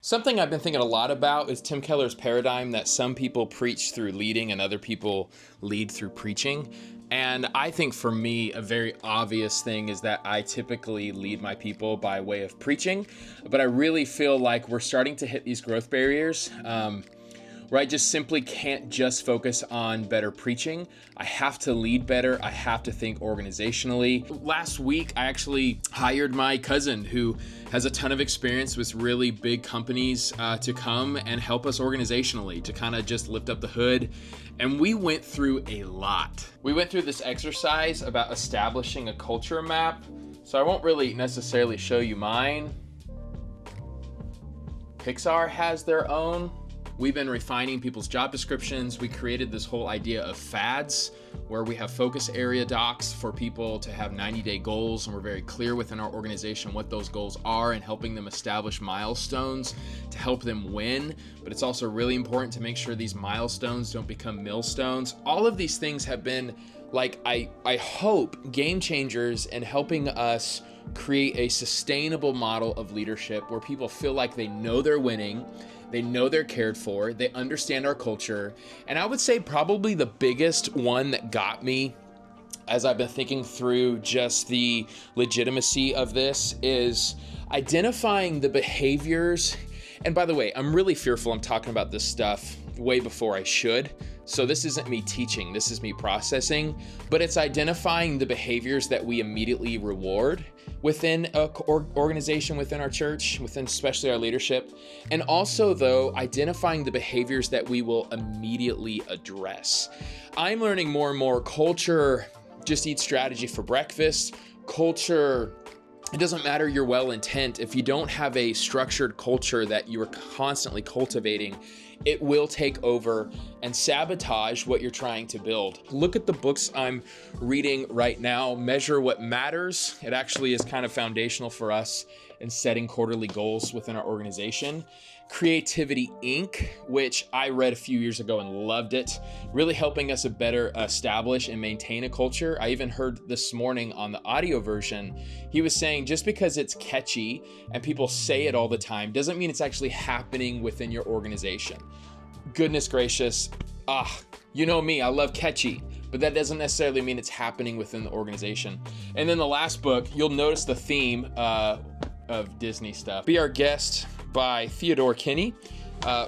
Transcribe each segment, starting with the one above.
Something I've been thinking a lot about is Tim Keller's paradigm that some people preach through leading and other people lead through preaching. And I think for me, a very obvious thing is that I typically lead my people by way of preaching, but I really feel like we're starting to hit these growth barriers where I just simply can't just focus on better preaching. I have to lead better. I have to think organizationally. Last week, I actually hired my cousin who has a ton of experience with really big companies to come and help us organizationally, to kind of just lift up the hood. And we went through a lot. We went through this exercise about establishing a culture map. So I won't really necessarily show you mine. Pixar has their own. We've been refining people's job descriptions. We created this whole idea of fads where we have focus area docs for people to have 90-day goals, and we're very clear within our organization what those goals are and helping them establish milestones to help them win. But it's also really important to make sure these milestones don't become millstones. All of these things have been, like, I hope, game changers in helping us create a sustainable model of leadership where people feel like they know they're winning, they know they're cared for, they understand our culture. And I would say probably the biggest one that got me as I've been thinking through just the legitimacy of this is identifying the behaviors. And by the way, I'm really fearful I'm talking about this stuff way before I should. So this isn't me teaching, this is me processing, but it's identifying the behaviors that we immediately reward within an organization, within our church, within especially our leadership. And also though, identifying the behaviors that we will immediately address. I'm learning more and more culture just eat strategy for breakfast. Culture, it doesn't matter your well intent. If you don't have a structured culture that you are constantly cultivating, it will take over and sabotage what you're trying to build. Look at the books I'm reading right now. Measure What Matters. It actually is kind of foundational for us in setting quarterly goals within our organization. Creativity Inc., which I read a few years ago and loved it, really helping us better establish and maintain a culture. I even heard this morning on the audio version, he was saying just because it's catchy and people say it all the time doesn't mean it's actually happening within your organization. Goodness gracious, you know me, I love catchy, but that doesn't necessarily mean it's happening within the organization. And then the last book, you'll notice the theme of Disney stuff. Be Our Guest by Theodore Kinney.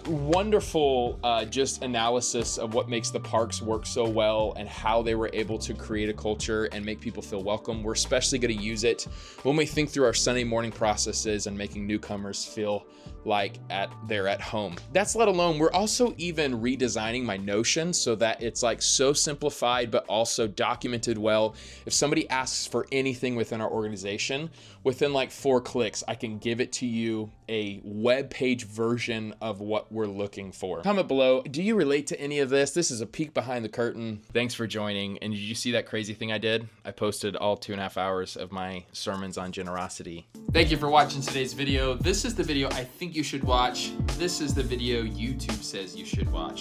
Wonderful just analysis of what makes the parks work so well and how they were able to create a culture and make people feel welcome. We're especially going to use it when we think through our Sunday morning processes and making newcomers feel like they're at home. That's let alone, we're also even redesigning my Notion so that it's like so simplified but also documented well. If somebody asks for anything within our organization, within like 4 clicks, I can give it to you, a web page version of what we're looking for. Comment below, do you relate to any of this? This is a peek behind the curtain. Thanks for joining. And did you see that crazy thing I did? I posted all 2.5 hours of my sermons on generosity. Thank you for watching today's video. This is the video I think you should watch. This is the video YouTube says you should watch.